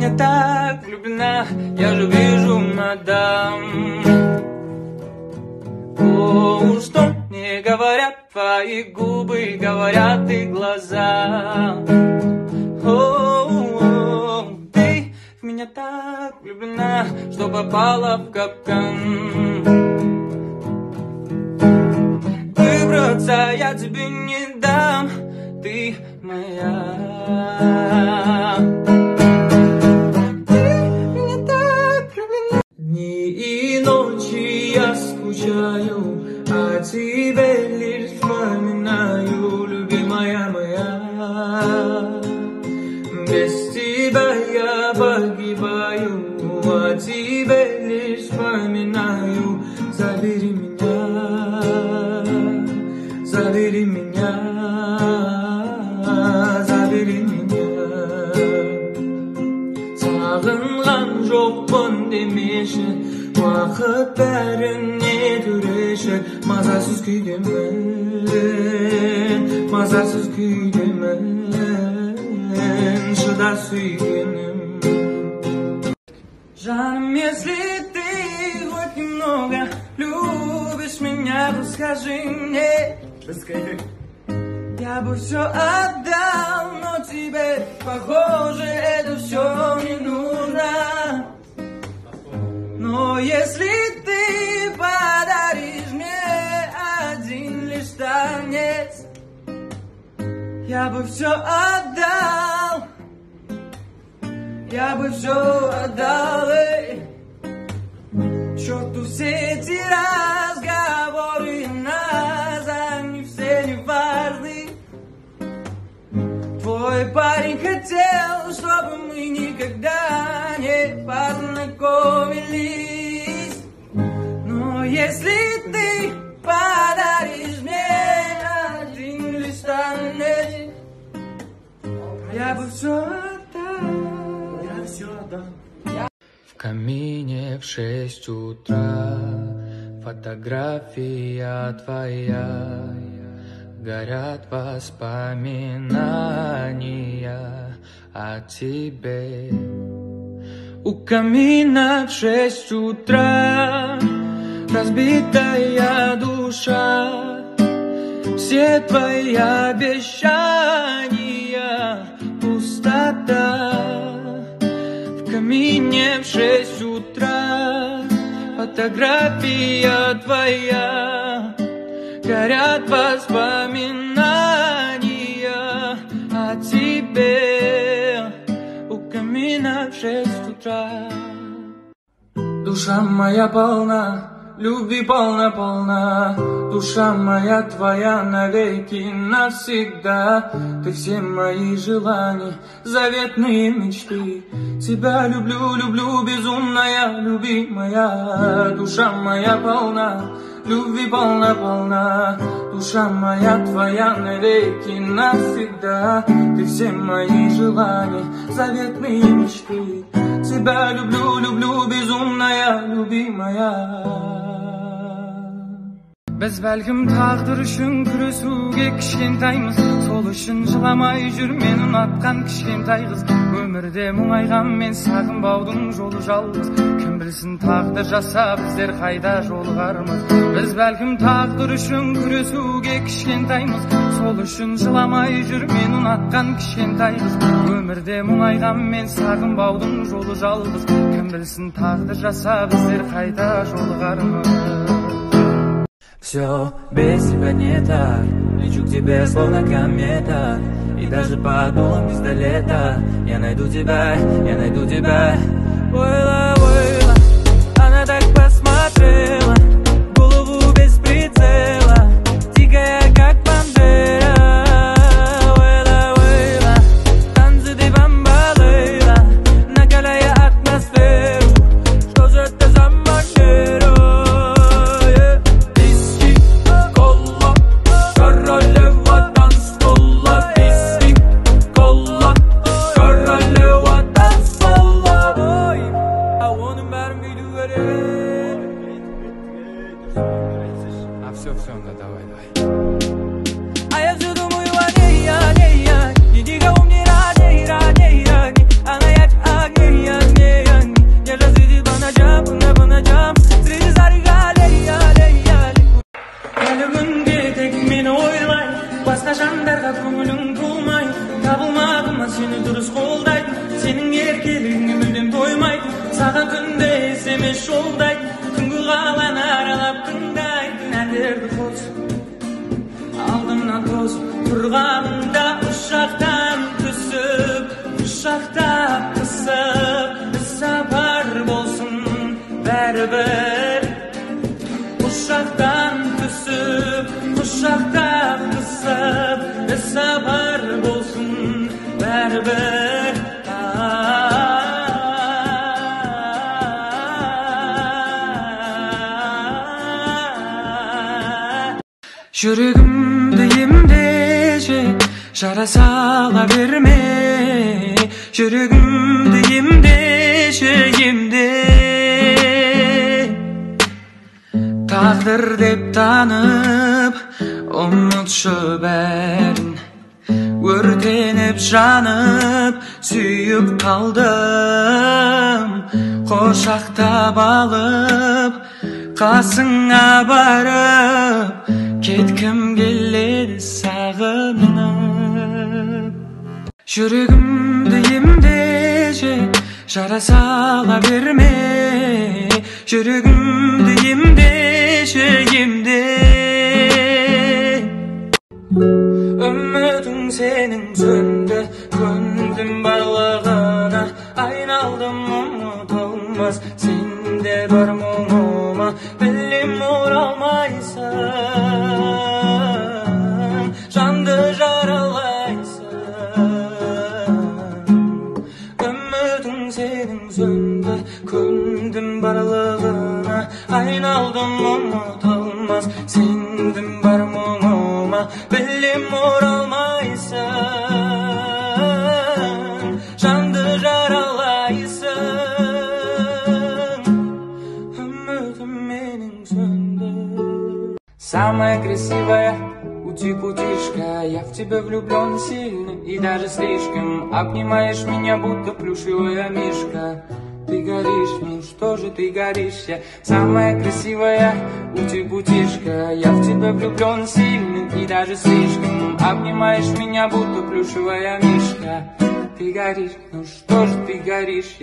меня так влюблена, я же вижу, мадам. О, что мне говорят твои губы, говорят и глаза. О, ты в меня так влюблена, что попала в капкан. Выбраться я тебе не дам, ты моя. Дни и ночи я скучаю, а тебе лишь вспоминаю, любимая моя. Без тебя я погибаю, а тебе лишь вспоминаю. Забери меня, забери меня, забери меня. Sağınған жоқпын демеші, уақыт бәріне төреші. Мазасыз күйдемін, мазасыз күйдемін, шыда сүйгенім. Жаным, если ты хоть немного любишь меня, то скажи мне, я бы все отдал, но тебе, похоже, это все не нужно. Но если ты подаришь мне один лишь танец, я бы все отдал, я бы все отдал. Черту все эти разговоры нас, они все не важны. Твой парень хотел, чтобы мы никогда не познакомились. Но если ты подаришь мне один лишь танец, я бы все отдал, я все отдал. В камине в 6 утра фотография твоя, горят воспоминания о тебе. У камина в 6 утра разбитая душа, все твои обещания пустота. В камине в 6 утра фотография твоя, горят воспоминания о тебе. У камина в 6 утра. Душа моя полна, любви полна-полна. Душа моя твоя навеки навсегда. Ты все мои желания, заветные мечты. Тебя люблю, люблю, безумная, любимая. Душа моя полна, любви полна-полна. Душа моя твоя навеки навсегда. Ты все мои желания, заветные мечты. Тебя люблю, люблю, безумная, любимая. Біз бәлкім тағдыр үшін күресуге кішкентаймыз, сол үшін жыламай жүр мен ұнатқан кішкентай қыз. Өмірде мұңайған мен сағынбаудың жолы жалғыз, кім білсін тағдыр жасап біздер қайда жолығармыз. Біз бәлкім тағдыр үшін күресуге кішкентаймыз, сол үшін жыламай жүр мен ұнатқан кішкентай қыз. Өмірде мұңайған мен сағынбаудың жолы жалғыз, кім білсін тағдыр жасап біздер қайда жолығармыз. Все без тебя не так, лечу к тебе словно комета, и даже под дулом пистолета я найду тебя, я найду тебя. Ойла, ойла, она так посмотрела, голову без прицела, дикая как бандера. Ойла, ойла, танцы ты бомбалейла, накаляя атмосферу, что же это за манера? колдайт, сенин эркелигиңе мүлдем тоймайт, сага күндө эсемеш жолдайт, күнгү калан аралап тыңдайт әндерди коз алдымдан тосуп турганымда ушактан түсүп ушактап кысып сапар болсун бәрібір ушактан түсүп ушактап кысып сапар болсун бәрібір жүрегімді емдеші жара сала берме жүрегімді емдеші емде тағдыр деп танып ұмытшы бәрін өртеніп жанып сүйіп қалдым қошақтап алып қасыңа барып кеткім келеді сағынып жүрегімді емдеші жара сала берме жүрегімді емдеші емде үмітің сенің сөнді көндім барлығына айналдым ұмытылмас сенде бар мұңыма білем оралмайсың жанды жаралайсың үмітің сенің сөнді көндім барлығына айналдым ұмытылмас сендім бар мұңыма білем оралмайсың жанды жаралайсың үмітім менің сөнді. Самая красивая ути-путишка, я в тебя влюблен сильно и даже слишком. Обнимаешь меня, будто плюшевая мишка. Ты горишь, ну что же ты горишь? Я самая красивая ути-путишка, я в тебя влюблен сильно и даже слишком. Обнимаешь меня, будто плюшевая мишка. Ты горишь, ну что же ты горишь?